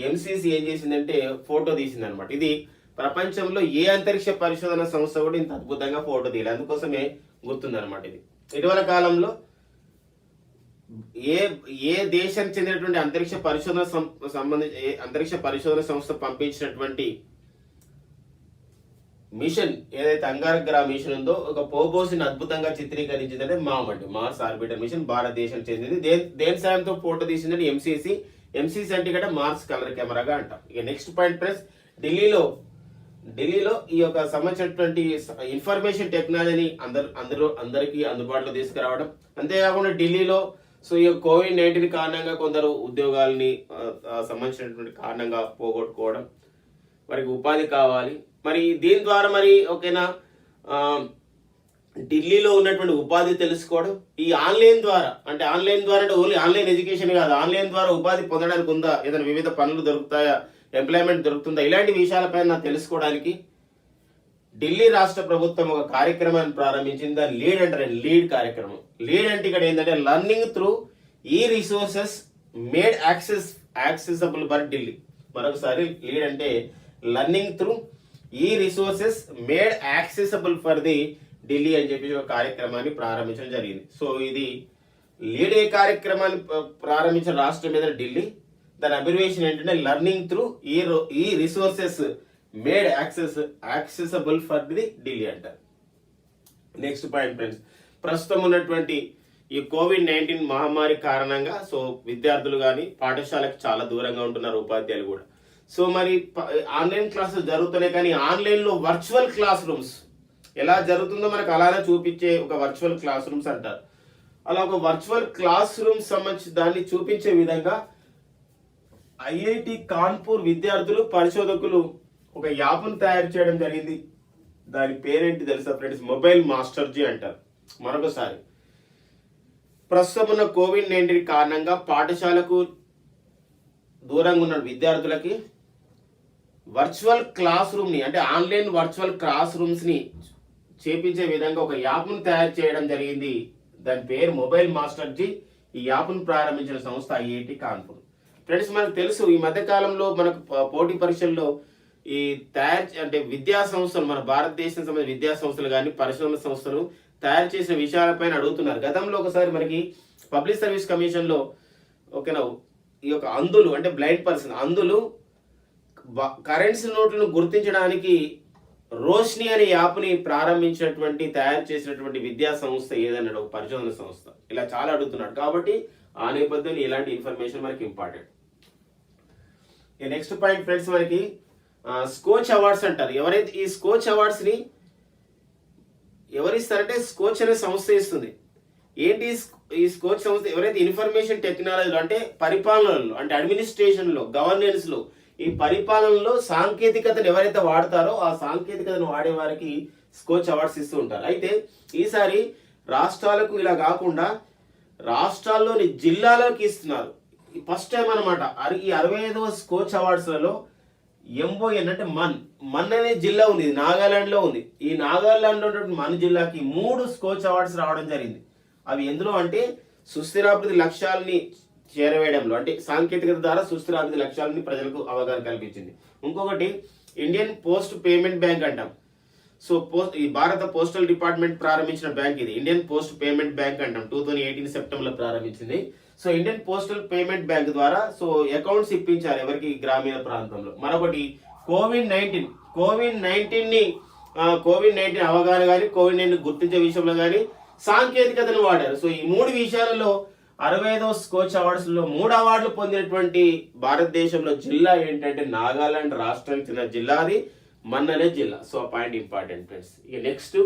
ఎంసీసీ ఏం చేసిందంటే ఫోటో తీసింది అనమాట. ఇది ప్రపంచంలో ఏ అంతరిక్ష పరిశోధన సంస్థ కూడా ఇంత అద్భుతంగా ఫోటో తీయాలి, అందుకోసమే గుర్తుంది అనమాట. ఇది ఇటీవల కాలంలో ఏ దేశానికి చెందినటువంటి అంతరిక్ష పరిశోధన సంస్థ పంపించినటువంటి మిషన్ ఏదైతే అంగారక గ్రహ మిషన్ ఉందో ఒక పోబోస్ని అద్భుతంగా చిత్రీకరించిందంటే మార్స్ ఆర్బిటర్ మిషన్ భారతదేశం చెందింది. దేని సాయంతో ఫోటో తీసిందంటే ఎంసీసీ అంటే ఇక్కడ మార్స్ కలర్ కెమెరాగా అంటాం. ఇక నెక్స్ట్ పాయింట్ ప్లస్ ఢిల్లీలో ఈ యొక్క సంబంధించినటువంటి ఇన్ఫర్మేషన్ టెక్నాలజీని అందరికీ అందుబాటులో తీసుకురావడం, అంతేకాకుండా ఢిల్లీలో సో ఈ కోవిడ్-19 కారణంగా కొందరు ఉద్యోగాలని సంబంధించినటువంటి కారణంగా పోగొట్టుకోవడం, వారికి ఉపాధి కావాలి. మరి దీని ద్వారా మరి ఓకేనా ఢిల్లీలో ఉన్నటువంటి ఉపాధి తెలుసుకోవడం, ఈ ఆన్లైన్ ద్వారా అంటే ఓన్లీ ఆన్లైన్ ఎడ్యుకేషన్ కాదు, ఆన్లైన్ ద్వారా ఉపాధి పొందడానికి ఉందా, ఏదైనా వివిధ పనులు దొరుకుతాయా, ఎంప్లాయ్మెంట్ దొరుకుతుందా, ఇలాంటి విషయాలపైన తెలుసుకోవడానికి ఢిల్లీ రాష్ట్ర ప్రభుత్వం ఒక కార్యక్రమాన్ని ప్రారంభించింది. దాని లీడ్ కార్యక్రమం. లీడ్ అంటే ఇక్కడ ఏంటంటే learning through E resources made accessible for Delhi. మరొకసారి లీడ్ అంటే learning through E resources made accessible for the Delhi అని చెప్పి ఒక కార్యక్రమాన్ని ప్రారంభించడం జరిగింది. సో ఇది లీడ్ ఏ కార్యక్రమాన్ని ప్రారంభించిన రాష్ట్రం ఏదైనా ఢిల్లీ. దాని అబ్రివేషన్ ఏంటంటే learning through E resources made accessible for the Delhi అంటారు. నెక్స్ట్ పాయింట్ ఫ్రెండ్స్, ప్రస్తుతం ఉన్నటువంటి ఈ కోవిడ్-19 మహమ్మారి కారణంగా సో విద్యార్థులు కానీ పాఠశాలకు చాలా దూరంగా ఉంటున్నారు, ఉపాధ్యాయులు కూడా. సో మరి ఆన్లైన్ క్లాసెస్ జరుగుతున్నాయి, కానీ ఆన్లైన్లో వర్చువల్ క్లాస్ రూమ్స్ ఎలా జరుగుతుందో మనకు అలానే చూపించే ఒక వర్చువల్ క్లాస్ రూమ్స్ అంటారు. అలా ఒక వర్చువల్ క్లాస్ రూమ్స్ సంబంధించి దాన్ని చూపించే విధంగా ఐఐటి కాన్పూర్ విద్యార్థులు పరిశోధకులు ఒక యాప్ను తయారు చేయడం జరిగింది. దాని పేరేంటి తెలుసా ఫ్రెండ్స్? మొబైల్ మాస్టర్జీ అంటారు. మరొకసారి, ప్రస్తుతం ఉన్న కోవిడ్-19 కారణంగా పాఠశాలకు దూరంగా ఉన్న విద్యార్థులకి వర్చువల్ క్లాస్ రూమ్ని అంటే ఆన్లైన్ వర్చువల్ క్లాస్ రూమ్స్ని చేపించే విధంగా ఒక యాప్ను తయారు చేయడం జరిగింది. దాని పేరు మొబైల్ మాస్టర్జీ. ఈ యాప్ను ప్రారంభించిన సంస్థ ఐఐటి కాన్పూర్. ఫ్రెండ్స్, మనకు తెలుసు ఈ మధ్యకాలంలో మనకు పోటీ పరీక్షల్లో ఈ అంటే విద్యా సంస్థలు, మన భారతదేశం సంబంధించిన విద్యా సంస్థలు కానీ పరిశోధన సంస్థలు తయారు చేసిన విషయాలపైన అడుగుతున్నారు. గతంలో ఒకసారి మనకి పబ్లిక్ సర్వీస్ కమిషన్లో ఓకేనా ఈ యొక్క అంధులు అంటే బ్లైండ్ పర్సన్ అంధులు కరెన్సీ నోట్లను గుర్తించడానికి రోష్ని అనే యాప్ని ప్రారంభించినటువంటి తయారు చేసినటువంటి విద్యా సంస్థ ఏదన్నాడు, ఒక పరిశోధన సంస్థ. ఇలా చాలా అడుగుతున్నాడు కాబట్టి ఆ నేపథ్యంలో ఇలాంటి ఇన్ఫర్మేషన్ మనకి ఇంపార్టెంట్. నెక్స్ట్ పాయింట్ ఫ్రెండ్స్, మనకి స్కోచ్ అవార్డ్స్ అంటారు. ఎవరైతే ఈ స్కోచ్ అవార్డ్స్ని ఎవరిస్తారంటే స్కోచ్ అనే సంస్థ ఇస్తుంది. ఏంటి ఈ స్కోచ్ సంస్థ? ఎవరైతే ఇన్ఫర్మేషన్ టెక్నాలజీలో అంటే పరిపాలనలో అంటే అడ్మినిస్ట్రేషన్లో గవర్నెన్స్లో ఈ పరిపాలనలో సాంకేతికతను ఎవరైతే వాడతారో ఆ సాంకేతికతను వాడే వారికి స్కోచ్ అవార్డ్స్ ఇస్తూ ఉంటారు. అయితే ఈసారి రాష్ట్రాలకు ఇలా కాకుండా రాష్ట్రాల్లోని జిల్లాలకు ఇస్తున్నారు. ఫస్ట్ టైం అనమాట. ఈ 65వ స్కోచ్ అవార్డ్స్లలో ఎంఓఎన్ అంటే మన్ అనే జిల్లా ఉంది, ఇది నాగాలాండ్లో ఉంది. ఈ నాగాలాండ్లో ఉన్నటువంటి మన్ జిల్లాకి 3 స్కోచ్ అవార్డ్స్ రావడం జరిగింది. అవి ఎందులో అంటే సుస్థిరాభివృద్ధి లక్ష్యాలని చేరవేయడంలో అంటే సాంకేతికత ద్వారా సుస్థిరాభివృద్ధి లక్ష్యాలని ప్రజలకు అవగాహన కల్పించింది. ఇంకొకటి ఇండియన్ పోస్ట్ పేమెంట్ బ్యాంక్ అంటాం. సో ఈ భారత పోస్టల్ డిపార్ట్మెంట్ ప్రారంభించిన బ్యాంక్ ఇది. ఇండియన్ పోస్ట్ పేమెంట్ బ్యాంక్ అంటాం. 2018 సెప్టెంబర్లో ప్రారంభించింది. So Indian postal payment bank ద్వారా సో అకౌంట్స్ ఇప్పించారు ఎవరికి, గ్రామీణ ప్రాంతంలో. మరొకటి కోవిడ్-19 అవగాహన కానీ కోవిడ్-19 గుర్తించే విషయంలో కానీ సాంకేతికతను వాడారు. సో ఈ 3 విషయాలలో 65వ స్కోచ్ అవార్డ్స్ లో 3 అవార్డులు పొందినటువంటి భారతదేశంలో జిల్లా ఏంటంటే నాగాలాండ్ రాష్ట్రానికి చెందిన జిల్లా, అది మన్ అనే జిల్లా. సో ఆ పాయింట్ ఇంపార్టెంట్ ఫ్రెండ్స్. ఇక నెక్స్ట్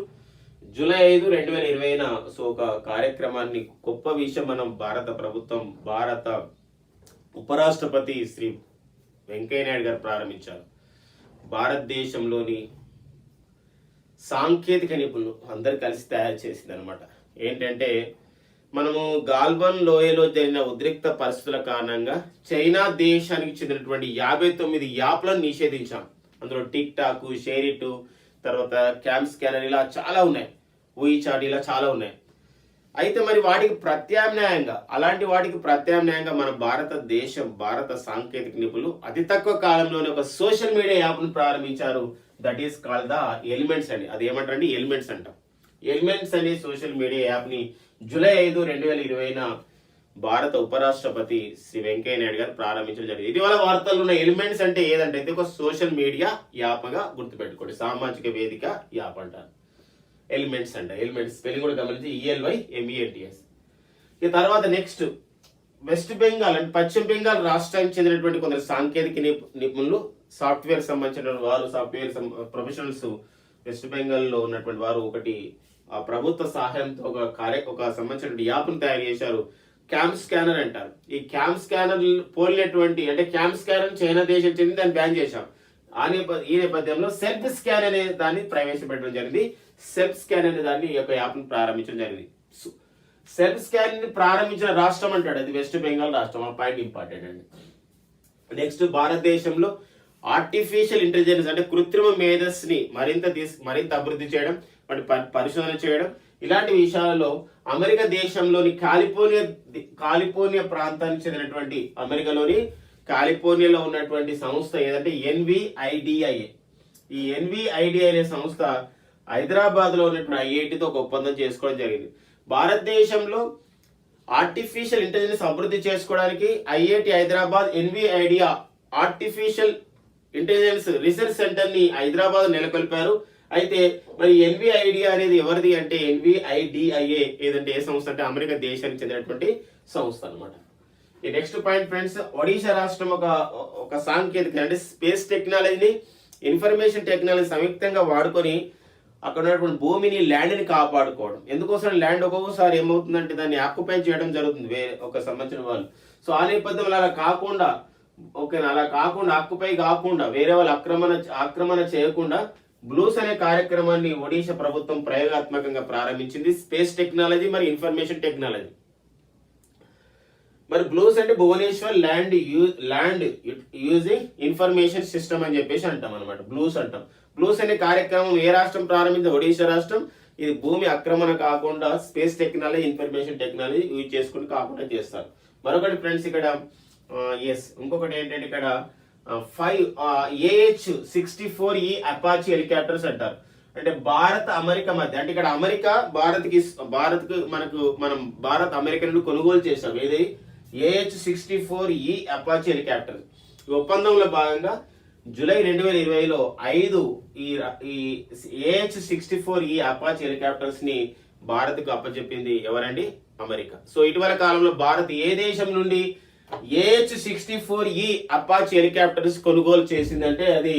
జూలై 5, 2020 సో ఒక కార్యక్రమాన్ని గొప్ప విషయం మనం భారత ప్రభుత్వం భారత ఉపరాష్ట్రపతి శ్రీ వెంకయ్య నాయుడు గారు ప్రారంభించారు. భారతదేశంలోని సాంకేతిక నిపుణులు అందరు కలిసి తయారు చేసింది అనమాట. ఏంటంటే మనము గాల్వన్ లోయలో జరిగిన ఉద్రిక్త పరిస్థితుల కారణంగా చైనా దేశానికి చెందినటువంటి 59 యాప్లను నిషేధించాం. అందులో టిక్ టాక్, షేరిట్, తర్వాత క్యామ్ స్కానర్ ఇలా చాలా ఉన్నాయి, ఊయిచాట్ ఇలా చాలా ఉన్నాయి. అయితే మరి వాటికి ప్రత్యామ్నాయంగా మన భారత సాంకేతిక నిపుణులు అతి తక్కువ కాలంలోనే ఒక సోషల్ మీడియా యాప్ను ప్రారంభించారు. That is called the elements అని. అది ఏమంటారండి? ఎలిమెంట్స్ అంటాం. ఎలిమెంట్స్ అనే సోషల్ మీడియా యాప్ని జూలై 5, 2020 భారత ఉపరాష్ట్రపతి శ్రీ వెంకయ్య నాయుడు గారు ప్రారంభించడం జరిగింది. ఇటీవల వార్తల్లో ఉన్న ఎలిమెంట్స్ అంటే ఏదంటే ఒక సోషల్ మీడియా యాప్గా గుర్తుపెట్టుకోండి. సామాజిక వేదిక యాప్ అంటారు. ఎలిమెంట్స్ అంట. ఎలిమెంట్స్ స్పెల్లింగ్ కూడా గమనించి ELYMENTS. ఇక తర్వాత నెక్స్ట్ వెస్ట్ బెంగాల్ అంటే పశ్చిమ బెంగాల్ రాష్ట్రానికి చెందినటువంటి కొందరు సాంకేతిక నిపుణులు సాఫ్ట్వేర్ సంబంధించిన వారు సాఫ్ట్వేర్ ప్రొఫెషనల్స్ వెస్ట్ బెంగాల్లో ఉన్నటువంటి వారు ఒకటి ఆ ప్రభుత్వ సహాయంతో ఒక సంబంధించిన యాప్ను తయారు చేశారు. క్యామ్ స్కానర్ అంటారు. ఈ క్యామ్ స్కానర్ పోలినటువంటి అంటే క్యామ్ స్కానర్ చైనా దేశం చెంది దాన్ని బ్యాన్ చేశాం. ఈ నేపథ్యంలో సెల్ఫ్ స్కాన్ అనే దాన్ని ప్రవేశపెట్టడం జరిగింది. సెల్ఫ్ స్కాన్ అనే దాన్ని ఈ యొక్క యాప్ను ప్రారంభించడం జరిగింది. సెల్ఫ్ స్కాన్ ని ప్రారంభించిన రాష్ట్రం అంటాడు, అది వెస్ట్ బెంగాల్ రాష్ట్రం. ఆ పాయింట్ ఇంపార్టెంట్ అండి. నెక్స్ట్ భారతదేశంలో ఆర్టిఫిషియల్ ఇంటెలిజెన్స్ అంటే కృత్రిమ మేధస్సుని మరింత అభివృద్ధి చేయడం, వాటి పరిశోధన చేయడం ఇలాంటి విషయాలలో అమెరికా దేశంలోని కాలిఫోర్నియా ప్రాంతానికి చెందినటువంటి అమెరికాలోని కాలిఫోర్నియాలో ఉన్నటువంటి సంస్థ ఏదంటే NVIDIA. ఈ NVIDIA అనే సంస్థ హైదరాబాద్ లో ఉన్నటువంటి IITతో ఒక ఒప్పందం చేసుకోవడం జరిగింది. భారతదేశంలో ఆర్టిఫిషియల్ ఇంటెలిజెన్స్ అభివృద్ధి చేసుకోవడానికి IIT Hyderabad NVIDIA artificial intelligence research centre ని హైదరాబాద్ నెలకొల్పారు. అయితే మరి ఎన్విఐడియా అనేది ఎవరిది అంటే ఎన్విఐడిఐఏ ఏదంటే ఏ సంస్థ అంటే అమెరికా దేశానికి చెందినటువంటి సంస్థ అనమాట. ఈ నెక్స్ట్ పాయింట్ ఫ్రెండ్స్, ఒడిశా రాష్ట్రం ఒక సాంకేతిక అంటే స్పేస్ టెక్నాలజీని ఇన్ఫర్మేషన్ టెక్నాలజీ సంయుక్తంగా వాడుకొని అక్కడ ఉన్నటువంటి భూమిని ల్యాండ్ని కాపాడుకోవడం. ఎందుకోసం ల్యాండ్ ఒక్కొక్కసారి ఏమవుతుందంటే దాన్ని ఆక్యుపై చేయడం జరుగుతుంది ఒక సంబంధించిన వాళ్ళు. సో ఆ నేపథ్యంలో అలా కాకుండా ఆక్యుపై కాకుండా వేరే వాళ్ళు ఆక్రమణ చేయకుండా బ్లూస్ అనే కార్యక్రమాన్ని ఒడిశా ప్రభుత్వం ప్రయోగాత్మకంగా ప్రారంభించింది. స్పేస్ టెక్నాలజీ మరి ఇన్ఫర్మేషన్ టెక్నాలజీ. మరి బ్లూస్ అంటే Bhubaneswar land using information system అని చెప్పేసి అంటాం అనమాట. బ్లూస్ అంటాం. బ్లూస్ అనే కార్యక్రమం ఏ రాష్ట్రం ప్రారంభించింది? ఒడిశా రాష్ట్రం. ఇది భూమి ఆక్రమణ కాకుండా space technology information technology use చేసుకుని కాకుండా చేస్తారు. మరొకటి ఫ్రెండ్స్ ఇక్కడ ఇంకొకటి ఏంటంటే ఇక్కడ 5 AH-64E అపాచీ హెలికాప్టర్స్ అంటారు. అంటే భారత్ అమెరికా మధ్య అంటే ఇక్కడ అమెరికా భారత్ అమెరికా నుండి కొనుగోలు చేశాం ఏది AH-64E అపాచీ హెలికాప్టర్. ఈ ఒప్పందంలో భాగంగా జూలై 2020లో 5 ఈ AH-64E అపాచీ హెలికాప్టర్స్ ని భారత్ కు అప్పచెప్పింది ఎవరండి? అమెరికా. సో ఇటీవల కాలంలో భారత్ ఏ దేశం నుండి AH-64E అపాచీ హెలికాప్టర్స్ కొనుగోలు చేసిందంటే అది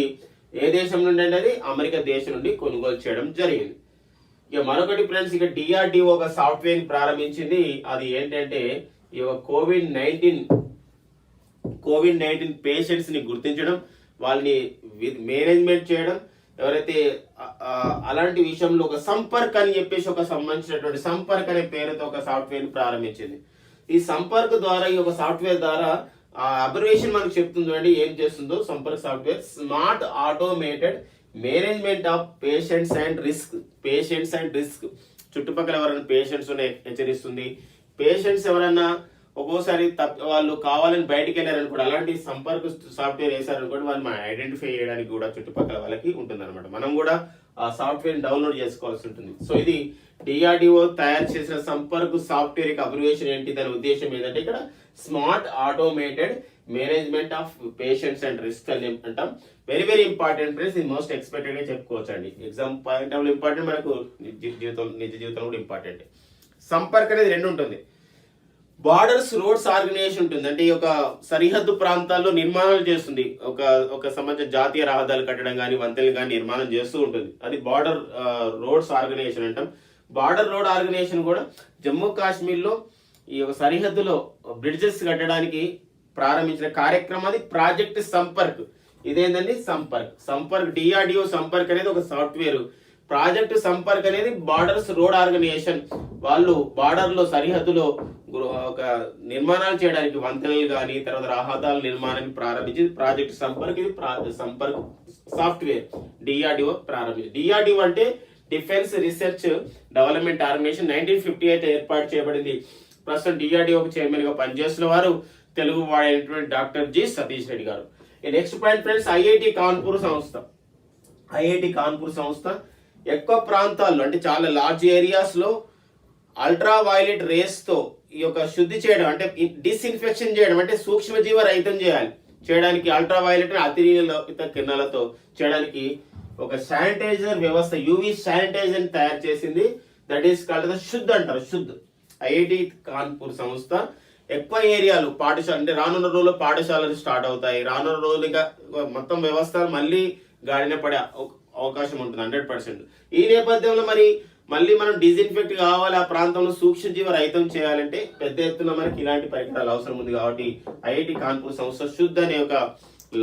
ఏ దేశం నుండి అంటే అది అమెరికా దేశం నుండి కొనుగోలు చేయడం జరిగింది. ఇక మరొకటి ఫ్రెండ్స్, ఇక DRDO ఒక సాఫ్ట్వేర్ ని ప్రారంభించింది. అది ఏంటంటే ఈ కోవిడ్-19 పేషెంట్స్ ని గుర్తించడం, వాళ్ళని మేనేజ్మెంట్ చేయడం, ఎవరైతే అలాంటి విషయంలో ఒక సంపర్క్ అని చెప్పేసి ఒక సంబంధించినటువంటి సంపర్క్ అనే పేరుతో ఒక సాఫ్ట్వేర్ ని ప్రారంభించింది. ఈ సంపర్క్ ద్వారా ఈ ఒక సాఫ్ట్వేర్ ద్వారా అబ్జర్వేషన్ మనకు చెప్తుంది అండి ఏం చేస్తుందో. Sampark software smart automated management of patients and risk చుట్టుపక్కల ఎవరైనా పేషెంట్స్ హెచ్చరిస్తుంది. పేషెంట్స్ ఎవరైనా ఒక్కోసారి వాళ్ళు కావాలని బయటికి వెళ్ళారనుకోండి, అలాంటి సంపర్క్ సాఫ్ట్వేర్ వేసారనుకోండి, వాళ్ళు మనం ఐడెంటిఫై చేయడానికి కూడా చుట్టుపక్కల వాళ్ళకి ఉంటుంది అనమాట. మనం కూడా ఆ సాఫ్ట్వేర్ డౌన్లోడ్ చేసుకోవాల్సి ఉంటుంది. సో ఇది DRDO తయారు చేసిన సంపర్క్ సాఫ్ట్వేర్ యొక్క అబ్రివేషన్ ఏంటి? దాని ఉద్దేశం ఏంటంటే ఇక్కడ smart automated management of patients and risk అని అంటాం. Very important friends. ఇది మోస్ట్ ఎక్స్పెక్టెడ్ గా చెప్పుకోవచ్చు అండి. ఎగ్జామ్ పాయింట్ ఆఫ్ ఇంపార్టెంట్, మనకు నిజ జీవితం కూడా ఇంపార్టెంట్. సంపర్క్ అనేది 2 ఉంటుంది. బార్డర్స్ రోడ్స్ ఆర్గనైజేషన్ ఉంటుంది. అంటే ఈ యొక్క సరిహద్దు ప్రాంతాల్లో నిర్మాణాలు చేస్తుంది. ఒక సంబంధించిన జాతీయ రహదారులు కట్టడం కానీ వంతెనలు కానీ నిర్మాణం చేస్తూ ఉంటుంది. అది బార్డర్ రోడ్స్ ఆర్గనైజేషన్ అంటాం. బార్డర్ రోడ్ ఆర్గనైజేషన్ కూడా జమ్మూ కాశ్మీర్లో ఈ యొక్క సరిహద్దులో బ్రిడ్జెస్ కట్టడానికి ప్రారంభించిన కార్యక్రమం అది ప్రాజెక్ట్ సంపర్క్. ఇదేంటండి? సంపర్క్ DRDO సంపర్క్ అనేది ఒక సాఫ్ట్వేర్. ప్రాజెక్ట్ సంపర్క్ అనేది బార్డర్స్ రోడ్ ఆర్గనైజేషన్. వాళ్ళు బార్డర్ లో సరిహద్దులో ఒక నిర్మాణాలు చేయడానికి వంతెనలు కానీ తర్వాత రహదారుల నిర్మాణాన్ని ప్రారంభించి ప్రాజెక్ట్ సంపర్క్. ఇది సంపర్క్ సాఫ్ట్వేర్ DRDO ప్రారంభించింది. DRDO అంటే డిఫెన్స్ రీసెర్చ్ డెవలప్మెంట్ ఆర్గనైజేషన్. 1958 ఏర్పాటు చేయబడింది. ప్రస్తుతం DRDO చైర్మన్ గా పనిచేస్తున్న వారు తెలుగు వాడైనటువంటి డాక్టర్ జి సతీష్ రెడ్డి గారు. Next point friends, IIT Kanpur సంస్థ ఎక్కువ ప్రాంతాల్లో అంటే చాలా లార్జ్ ఏరియాస్ లో అల్ట్రా వైలెట్ రేస్ తో ఈ యొక్క శుద్ధి చేయడం అంటే డిస్ఇన్ఫెక్షన్ చేయడం అంటే సూక్ష్మజీవ రహితం చేయడానికి అల్ట్రా వైలెట్ అతినీల కిరణాలతో చేయడానికి ఒక శానిటైజర్ వ్యవస్థ యూవి శానిటైజర్ తయారు చేసింది. దట్ ఈస్ కాల్డ్ ద శుద్ధ్ అంటారు. ఐఐటి కాన్పూర్ సంస్థ ఎక్కువ ఏరియాలు పాఠశాల అంటే రానున్న రోజుల్లో పాఠశాలలు స్టార్ట్ అవుతాయి. రానున్న రోజులు ఇంకా మొత్తం వ్యవస్థ మళ్ళీ గాడిన పడే అవకాశం ఉంటుంది 100%. ఈ నేపథ్యంలో మళ్ళీ మనం డిజిన్ఫెక్ట్ కావాలి, ఆ ప్రాంతంలో సూక్ష్మజీవ రహితం చేయాలంటే పెద్ద ఎత్తున మనకి ఇలాంటి పరికరాలు అవసరం ఉంది. కాబట్టి ఐఐటి కాన్పూర్ సంస్థ శుద్ధ్ అనే ఒక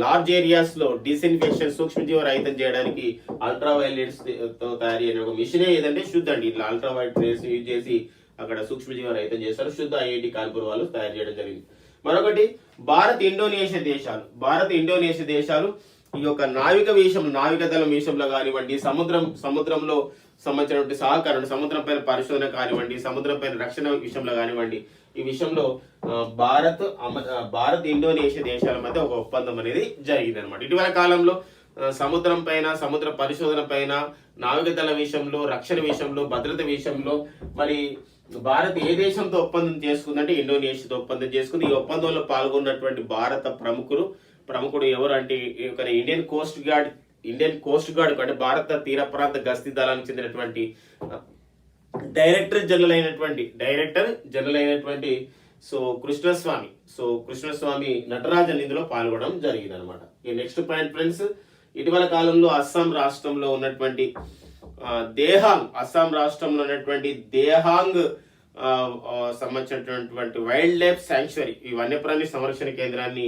లార్జ్ ఏరియాస్ లో డిస్ఇన్ఫెక్షన్ సూక్ష్మజీవ రహితం చేయడానికి అల్ట్రా వైలెట్స్ తో తయారు అయిన ఒక మిషనే ఏదంటే శుద్ధ్ అండి. ఇట్లా అల్ట్రా వైలెట్ రేస్ యూజ్ చేసి అక్కడ సూక్ష్మజీవ రహితం చేస్తారు. శుద్ధ ఐఐటి కాన్పూర్ వాళ్ళు తయారు చేయడం జరిగింది. మరొకటి భారత్ ఇండోనేషియా దేశాలు ఈ యొక్క నావికదళం విషయంలో కానివ్వండి, సముద్రంలో సంబంధించినటువంటి సహకారం, సముద్రం పైన పరిశోధన కానివ్వండి, సముద్రం పైన రక్షణ విషయంలో కానివ్వండి, ఈ విషయంలో భారత్ ఇండోనేషియా దేశాల మధ్య ఒక ఒప్పందం అనేది జరిగింది అనమాట. ఇటీవల కాలంలో సముద్రం పైన, సముద్ర పరిశోధన పైన, నావికదళ విషయంలో, రక్షణ విషయంలో, భద్రత విషయంలో భారత్ ఏ దేశంతో ఒప్పందం చేసుకుందంటే ఇండోనేషియాతో ఒప్పందం చేసుకుంది. ఈ ఒప్పందంలో పాల్గొన్నటువంటి భారత ప్రముఖుడు ఎవరు అంటే ఇండియన్ కోస్ట్ గార్డ్ అంటే భారత తీర ప్రాంత గస్తీ దళానికి చెందినటువంటి డైరెక్టర్ జనరల్ అయినటువంటి కృష్ణస్వామి నటరాజన్ ఇందులో పాల్గొనడం జరిగింది అనమాట. ఈ నెక్స్ట్ పాయింట్ ఫ్రెండ్స్, ఇటీవల కాలంలో అస్సాం రాష్ట్రంలో ఉన్నటువంటి దేహాంగ్ సంబంధించినటువంటి వైల్డ్ లైఫ్ శాంక్చురీ, ఈ వన్యప్రాణి సంరక్షణ కేంద్రాన్ని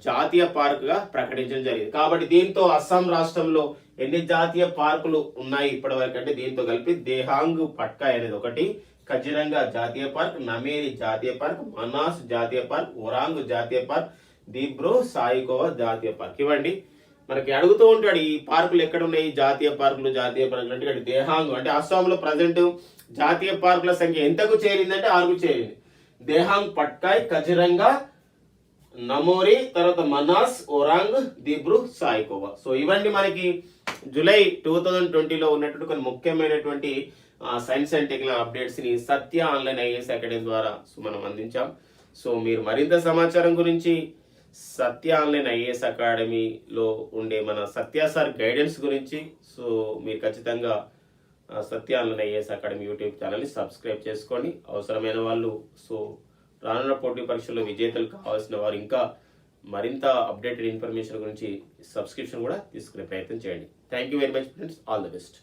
జాతీయ పార్క్ గా ప్రకటించడం జరిగింది. కాబట్టి దీంతో అస్సాం రాష్ట్రంలో ఎన్ని జాతీయ పార్కులు ఉన్నాయి ఇప్పటి వరకు అంటే దీంతో కలిపి దేహాంగ్ పట్కాయ్ అనేది ఒకటి, కజిరంగా జాతీయ పార్క్, నమేరి జాతీయ పార్క్, మనాస్ జాతీయ పార్క్, ఒరాంగ్ జాతీయ పార్క్, దిబ్రూ సాయికోవా జాతీయ పార్క్. ఇవ్వండి మనకి అడుగుతూ ఉంటాడు ఈ పార్కులు ఎక్కడ ఉన్నాయి, జాతీయ పార్కులు అంటే ఇక్కడ దేహాంగ్ అంటే అస్సాంలో ప్రజెంట్ జాతీయ పార్కుల సంఖ్య ఎంతకు చేరిందంటే 6కు చేరింది. దేహాంగ్ పట్కాయ్, కజిరంగా, నమోరి, తర్వాత మనాస్, ఒరాంగ్, దిబ్రూ సాయికోవా. సో ఇవన్నీ మనకి జూలై 2020లో ఉన్నటువంటి కొన్ని ముఖ్యమైనటువంటి సైన్స్ అండ్ టెక్నాలజీ అప్డేట్స్ ని సత్య ఆన్లైన్ ఐఏఎస్ అకాడమీ ద్వారా మనం అందించాం. సో మీరు మరింత సమాచారం గురించి సత్య ఆన్లైన్ ఐఏఎస్ అకాడమీలో ఉండే మన సత్య సార్ గైడెన్స్ గురించి సో మీరు ఖచ్చితంగా సత్య ఆన్లైన్ ఐఏఎస్ అకాడమీ యూట్యూబ్ ఛానల్ని సబ్స్క్రైబ్ చేసుకోండి. అవసరమైన వాళ్ళు సో రానున్న పోటీ పరీక్షల్లో విజేతలు కావాల్సిన వారు ఇంకా మరింత అప్డేటెడ్ ఇన్ఫర్మేషన్ గురించి సబ్స్క్రిప్షన్ కూడా తీసుకునే ప్రయత్నం చేయండి. Thank you very much friends, all the best.